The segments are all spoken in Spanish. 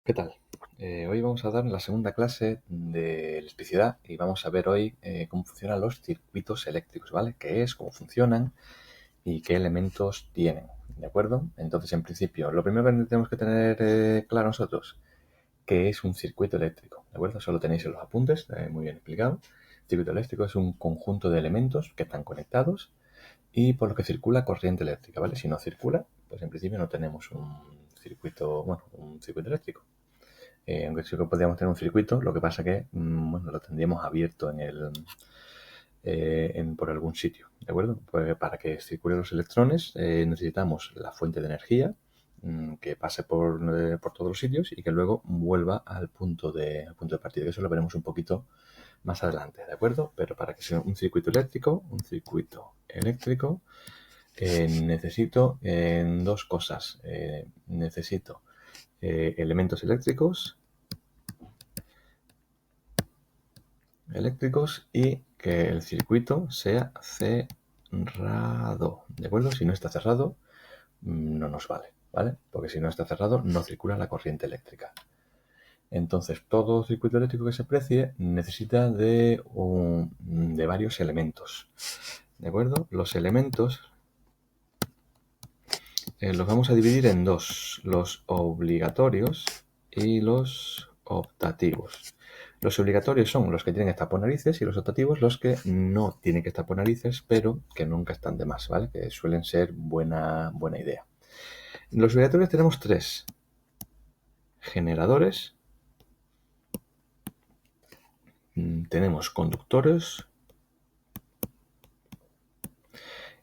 ¿Qué tal? Hoy vamos a dar la segunda clase de electricidad y vamos a ver hoy cómo funcionan los circuitos eléctricos, ¿vale? ¿Qué es, cómo funcionan y qué elementos tienen? ¿De acuerdo? Entonces, en principio, lo primero que tenemos que tener claro nosotros, ¿qué es un circuito eléctrico? ¿De acuerdo? Eso lo tenéis en los apuntes, muy bien explicado. El circuito eléctrico es un conjunto de elementos que están conectados y por lo que circula corriente eléctrica, ¿vale? Si no circula, pues en principio no tenemos un circuito eléctrico. Aunque sí que podríamos tener un circuito, lo que pasa que bueno, lo tendríamos abierto por algún sitio, ¿de acuerdo? Pues para que circulen los electrones necesitamos la fuente de energía que pase por todos los sitios y que luego vuelva al punto de partida. Eso lo veremos un poquito más adelante, ¿de acuerdo? Pero para que sea un circuito eléctrico, necesito dos cosas. Necesito elementos eléctricos y que el circuito sea cerrado, ¿de acuerdo? Si no está cerrado, no nos vale, ¿vale? Porque si no está cerrado, no circula la corriente eléctrica. Entonces, todo circuito eléctrico que se precie necesita de varios elementos, ¿de acuerdo? Los elementos los vamos a dividir en dos, los obligatorios y los optativos. Los obligatorios son los que tienen que estar por narices y los optativos los que no tienen que estar por narices, pero que nunca están de más, ¿vale? Que suelen ser buena idea. Los obligatorios tenemos tres: generadores, tenemos conductores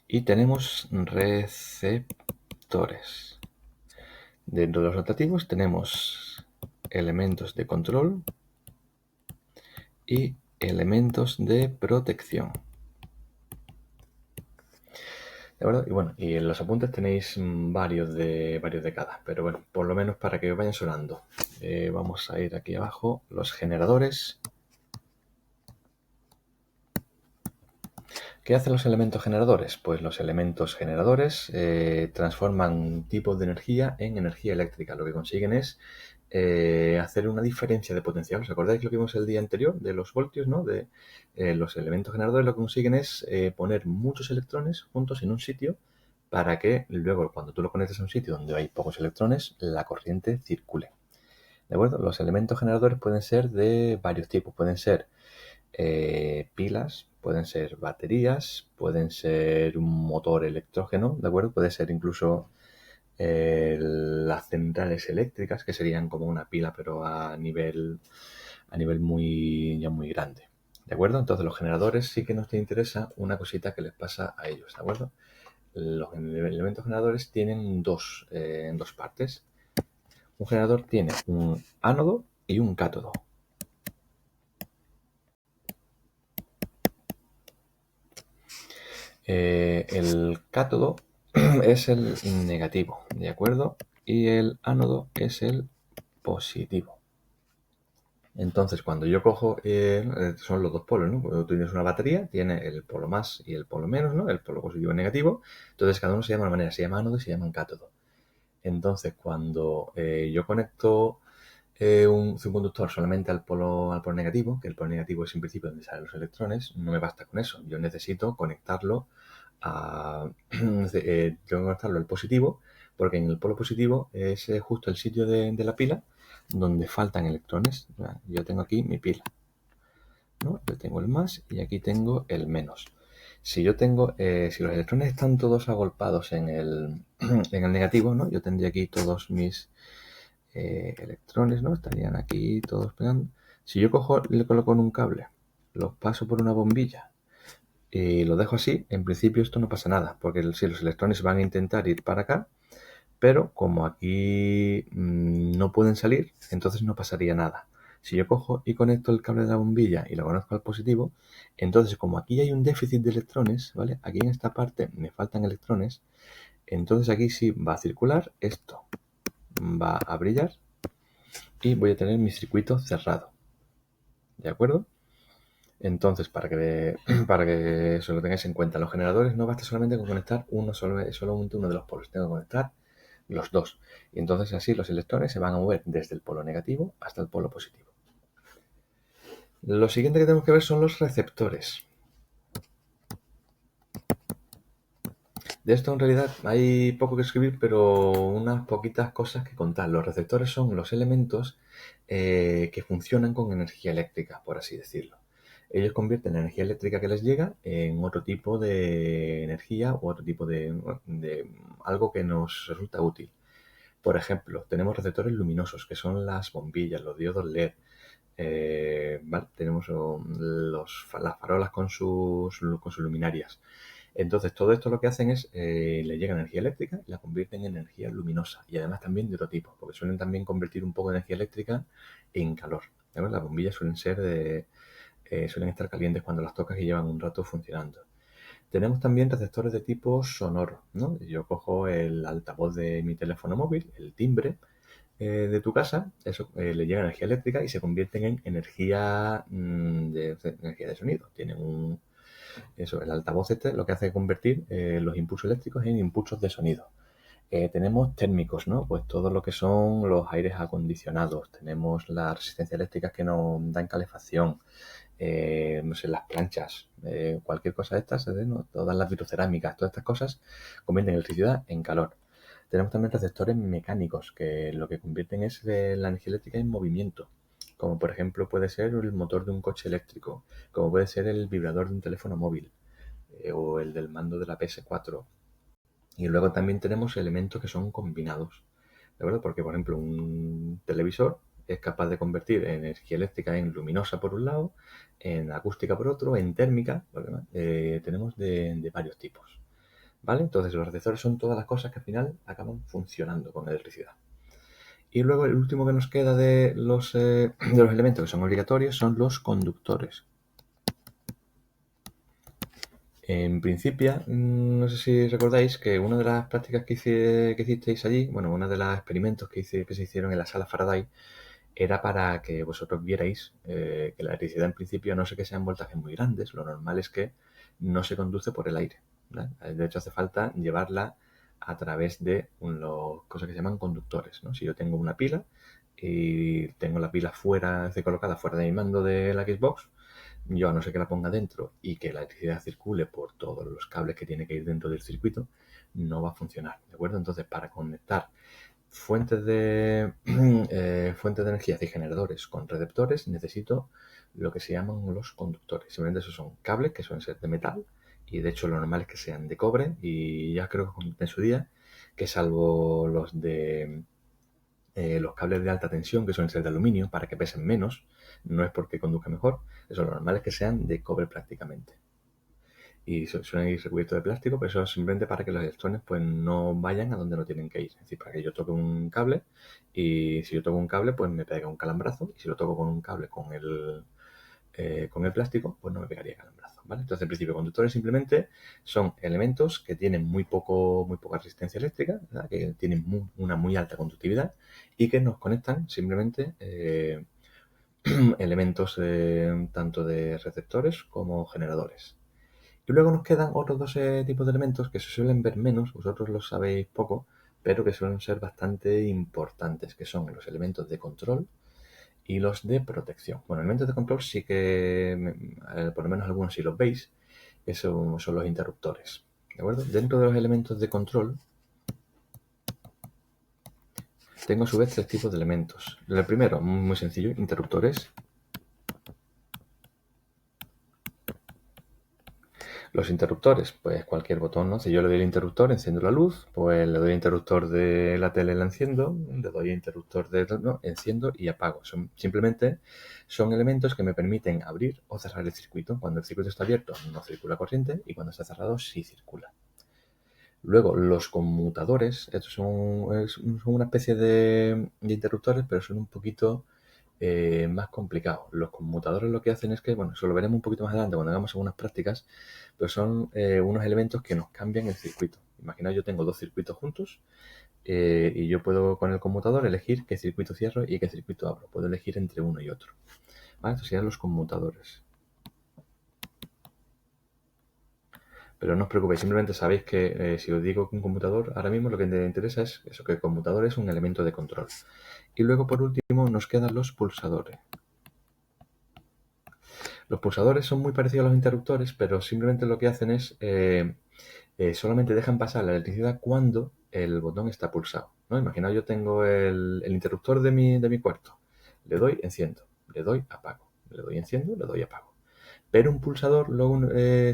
y tenemos receptores. Dentro de los optativos tenemos elementos de control y elementos de protección. ¿De acuerdo? Y bueno, y en los apuntes tenéis varios de cada, pero bueno, por lo menos para que os vayan sonando. Vamos a ir aquí abajo, los generadores. ¿Qué hacen los elementos generadores? Pues los elementos generadores transforman tipos de energía en energía eléctrica. Lo que consiguen es hacer una diferencia de potencial. ¿Os acordáis lo que vimos el día anterior de los voltios, ¿no? De los elementos generadores lo que consiguen es poner muchos electrones juntos en un sitio para que luego, cuando tú lo conectes a un sitio donde hay pocos electrones, la corriente circule. ¿De acuerdo? Los elementos generadores pueden ser de varios tipos. Pueden ser pilas, pueden ser baterías, pueden ser un motor electrógeno, ¿de acuerdo? Puede ser incluso las centrales eléctricas, que serían como una pila, pero a nivel muy grande, ¿de acuerdo? Entonces los generadores sí que nos interesa una cosita que les pasa a ellos, ¿de acuerdo? Los elementos generadores tienen dos partes. Un generador tiene un ánodo y un cátodo. El cátodo es el negativo, ¿de acuerdo? Y el ánodo es el positivo. Entonces, cuando yo cojo, son los dos polos, ¿no? Cuando tú tienes una batería, tiene el polo más y el polo menos, ¿no? El polo positivo y negativo. Entonces, cada uno se llama de una manera, se llama ánodo y se llama cátodo. Entonces, cuando yo conecto un conductor solamente al polo negativo, que el polo negativo es en principio donde salen los electrones, no me basta con eso. Yo necesito conectarlo tengo que conectarlo al positivo, porque en el polo positivo es justo el sitio de la pila donde faltan electrones. Yo tengo aquí mi pila, ¿no? Yo tengo el más y aquí tengo el menos. Si yo tengo, si los electrones están todos agolpados en el negativo, ¿no? Yo tendría aquí todos mis electrones, ¿no? Estarían aquí todos pegando. Si yo cojo, le coloco en un cable, los paso por una bombilla y lo dejo así, en principio esto no pasa nada, porque si los electrones van a intentar ir para acá, pero como aquí no pueden salir, entonces no pasaría nada. Si yo cojo y conecto el cable de la bombilla y lo conecto al positivo, entonces como aquí hay un déficit de electrones, ¿vale? Aquí en esta parte me faltan electrones, entonces aquí sí va a circular esto, va a brillar y voy a tener mi circuito cerrado. ¿De acuerdo? Entonces, para que, para que eso lo tengáis en cuenta, los generadores no basta solamente con conectar solamente uno de los polos. Tengo que conectar los dos. Y entonces así los electrones se van a mover desde el polo negativo hasta el polo positivo. Lo siguiente que tenemos que ver son los receptores. De esto en realidad hay poco que escribir, pero unas poquitas cosas que contar. Los receptores son los elementos que funcionan con energía eléctrica, por así decirlo. Ellos convierten la energía eléctrica que les llega en otro tipo de energía o otro tipo de algo que nos resulta útil. Por ejemplo, tenemos receptores luminosos, que son las bombillas, los diodos LED. ¿Vale? Tenemos las farolas con sus luminarias. Entonces, todo esto lo que hacen es, le llega energía eléctrica y la convierten en energía luminosa. Y además también de otro tipo, porque suelen también convertir un poco de energía eléctrica en calor. ¿Vale? Las bombillas suelen estar calientes cuando las tocas y llevan un rato funcionando. Tenemos también receptores de tipo sonoro, ¿no? Yo cojo el altavoz de mi teléfono móvil, el timbre de tu casa, eso le llega energía eléctrica y se convierten en energía, energía de sonido. Tienen el altavoz este lo que hace es convertir los impulsos eléctricos en impulsos de sonido. Tenemos térmicos, ¿no? Pues todo lo que son los aires acondicionados. Tenemos las resistencias eléctricas que nos dan calefacción. No sé, las planchas, cualquier cosa de estas, ¿no? Todas las vitrocerámicas, todas estas cosas convierten electricidad en calor. Tenemos también receptores mecánicos que lo que convierten es la energía eléctrica en movimiento, como por ejemplo puede ser el motor de un coche eléctrico, como puede ser el vibrador de un teléfono móvil o el del mando de la PS4. Y luego también tenemos elementos que son combinados, ¿de acuerdo? Porque, por ejemplo, un televisor es capaz de convertir energía eléctrica en luminosa por un lado, en acústica por otro, en térmica, tenemos de varios tipos, ¿vale? Entonces los receptores son todas las cosas que al final acaban funcionando con electricidad. Y luego el último que nos queda de los elementos que son obligatorios son los conductores. En principio, no sé si recordáis que una de las prácticas que hicisteis allí, bueno, uno de los experimentos que se hicieron en la sala Faraday, era para que vosotros vierais que la electricidad en principio, no sé que sean voltajes muy grandes, lo normal es que no se conduce por el aire, ¿vale? De hecho, hace falta llevarla a través de cosas que se llaman conductores, ¿no? Si yo tengo una pila y tengo la pila colocada fuera de mi mando de la Xbox, yo a no ser que la ponga dentro y que la electricidad circule por todos los cables que tiene que ir dentro del circuito, no va a funcionar, ¿de acuerdo? Entonces, para conectar fuentes de energía y generadores con receptores, necesito lo que se llaman los conductores. Simplemente esos son cables que suelen ser de metal y de hecho lo normal es que sean de cobre, y ya creo que comenté en su día que salvo los cables de alta tensión, que suelen ser de aluminio para que pesen menos, no es porque conduzca mejor, eso lo normal es que sean de cobre prácticamente. Y suelen ir recubiertos de plástico, pero eso es simplemente para que los electrones pues no vayan a donde no tienen que ir. Es decir, para que yo toque un cable y si yo toco un cable pues me pega un calambrazo, y si lo toco con un cable con el plástico pues no me pegaría calambrazo, ¿vale? Entonces, en principio, conductores simplemente son elementos que tienen muy poca resistencia eléctrica, ¿verdad? Que tienen una muy alta conductividad y que nos conectan simplemente elementos tanto de receptores como generadores. Y luego nos quedan otros dos tipos de elementos que se suelen ver menos, vosotros los sabéis poco, pero que suelen ser bastante importantes, que son los elementos de control y los de protección. Bueno, elementos de control sí que, por lo menos algunos sí los veis, que son los interruptores. ¿De acuerdo? Dentro de los elementos de control tengo a su vez tres tipos de elementos. El primero, muy sencillo, interruptores. Los interruptores, pues cualquier botón, ¿no? Si yo le doy el interruptor, enciendo la luz, pues le doy el interruptor de la tele, la enciendo, le doy el interruptor no, enciendo y apago. Simplemente son elementos que me permiten abrir o cerrar el circuito. Cuando el circuito está abierto no circula corriente y cuando está cerrado sí circula. Luego, los conmutadores, estos son una especie de interruptores, pero son un poquito más complicados. Los conmutadores lo que hacen es que, bueno, eso lo veremos un poquito más adelante cuando hagamos algunas prácticas, pero son unos elementos que nos cambian el circuito. Imaginaos, yo tengo dos circuitos juntos y yo puedo con el conmutador elegir qué circuito cierro y qué circuito abro. Puedo elegir entre uno y otro. ¿Vale? Estos serían los conmutadores. Pero no os preocupéis, simplemente sabéis que si os digo que un computador, ahora mismo lo que te interesa es eso, que el computador es un elemento de control. Y luego, por último, nos quedan los pulsadores. Los pulsadores son muy parecidos a los interruptores, pero simplemente lo que hacen es solamente dejan pasar la electricidad cuando el botón está pulsado, ¿no? Imaginaos, yo tengo el interruptor de mi cuarto. Le doy, enciendo. Le doy, apago. Le doy, enciendo. Le doy, apago. Pero un pulsador,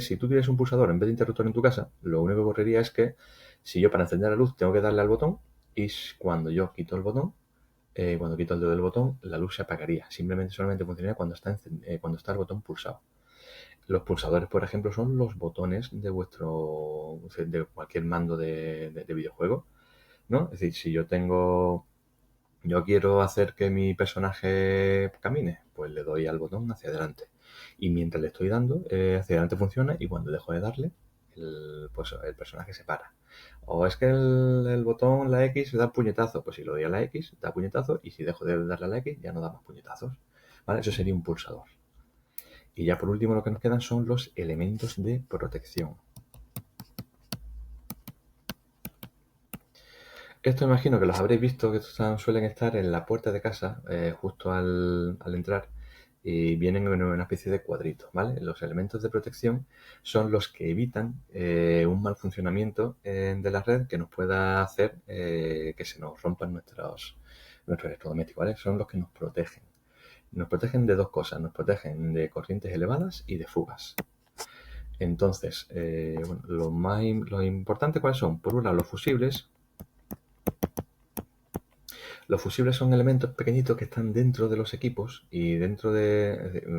si tú tienes un pulsador en vez de interruptor en tu casa, lo único que ocurriría es que si yo para encender la luz tengo que darle al botón y cuando yo quito el botón, cuando quito el dedo del botón, la luz se apagaría. Solamente funcionaría cuando está el botón pulsado. Los pulsadores, por ejemplo, son los botones de cualquier mando de videojuego, ¿no? Es decir, si yo quiero hacer que mi personaje camine, pues le doy al botón hacia adelante. Y mientras le estoy dando, hacia adelante funciona y cuando dejo de darle, pues el personaje se para. O es que el botón, la X, da puñetazo. Pues si lo doy a la X, da puñetazo y si dejo de darle a la X, ya no da más puñetazos. ¿Vale? Eso sería un pulsador. Y ya por último lo que nos quedan son los elementos de protección. Esto imagino que los habréis visto, que suelen estar en la puerta de casa, justo al entrar, y vienen en una especie de cuadrito, ¿vale? Los elementos de protección son los que evitan un mal funcionamiento de la red que nos pueda hacer que se nos rompan nuestros electrodomésticos, ¿vale? Son los que nos protegen. Nos protegen de dos cosas, nos protegen de corrientes elevadas y de fugas. Entonces, bueno, lo importante, ¿cuáles son? Por un lado, los fusibles. Los fusibles son elementos pequeñitos que están dentro de los equipos y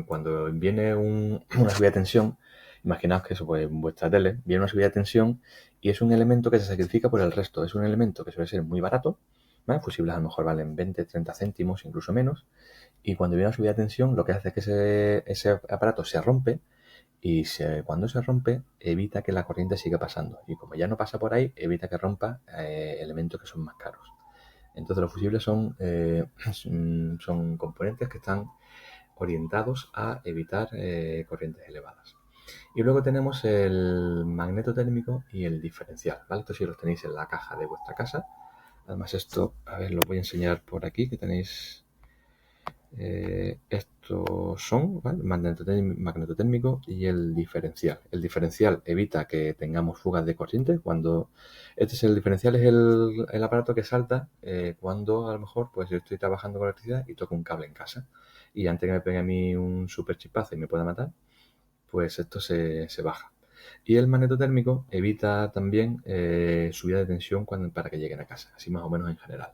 cuando viene una subida de tensión, imaginaos que eso, pues en vuestra tele viene una subida de tensión y es un elemento que se sacrifica por el resto. Es un elemento que suele ser muy barato, ¿vale? Fusibles a lo mejor valen 20, 30 céntimos, incluso menos. Y cuando viene una subida de tensión, lo que hace es que ese aparato se rompe y cuando se rompe, evita que la corriente siga pasando. Y como ya no pasa por ahí, evita que rompa elementos que son más caros. Entonces los fusibles son componentes que están orientados a evitar corrientes elevadas. Y luego tenemos el magneto térmico y el diferencial, ¿vale? Esto sí los tenéis en la caja de vuestra casa. Además esto, a ver, lo voy a enseñar por aquí, que tenéis estos son, ¿vale? Magneto térmico y el diferencial. El diferencial evita que tengamos fugas de corriente. El diferencial es el aparato que salta cuando a lo mejor pues yo estoy trabajando con electricidad y toco un cable en casa. Y antes que me pegue a mí un super chispazo y me pueda matar, pues esto se baja. Y el magneto térmico evita también subida de tensión para que lleguen a casa, así más o menos en general.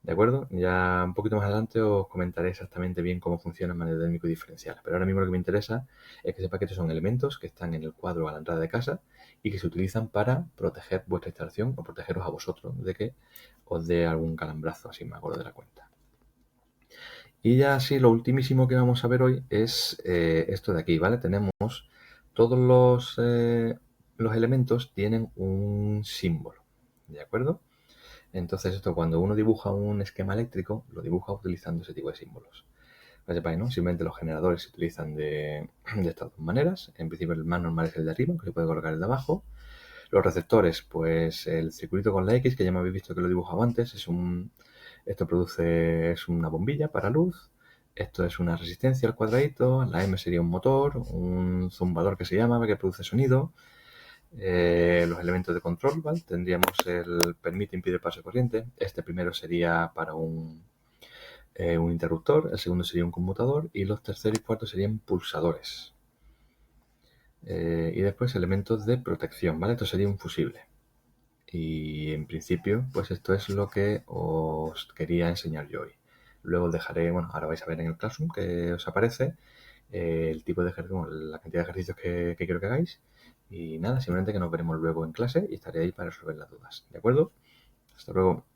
¿De acuerdo? Ya un poquito más adelante os comentaré exactamente bien cómo funciona el magneto térmico diferencial. Pero ahora mismo lo que me interesa es que sepa que estos son elementos que están en el cuadro a la entrada de casa y que se utilizan para proteger vuestra instalación o protegeros a vosotros de que os dé algún calambrazo, así me acuerdo de la cuenta. Y ya así, lo ultimísimo que vamos a ver hoy es esto de aquí, ¿vale? Tenemos todos los elementos tienen un símbolo, ¿de acuerdo? Entonces esto cuando uno dibuja un esquema eléctrico, lo dibuja utilizando ese tipo de símbolos. Que sepáis, ¿no? Simplemente los generadores se utilizan de estas dos maneras. En principio el más normal es el de arriba, que se puede colocar el de abajo. Los receptores, pues el circulito con la X, que ya me habéis visto que lo he dibujado antes, es una bombilla para luz. Esto es una resistencia al cuadradito. La M sería un motor, un zumbador que se llama, que produce sonido. Los elementos de control, ¿vale? Tendríamos el permite, impide paso de corriente. Este primero sería para un interruptor, el segundo sería un conmutador y los terceros y cuartos serían pulsadores. Y después elementos de protección, ¿vale? Esto sería un fusible. Y en principio, pues esto es lo que os quería enseñar yo hoy. Luego os dejaré, bueno, ahora vais a ver en el Classroom que os aparece el tipo de ejercicio, la cantidad de ejercicios que quiero que hagáis. Y nada, simplemente que nos veremos luego en clase y estaré ahí para resolver las dudas. ¿De acuerdo? Hasta luego.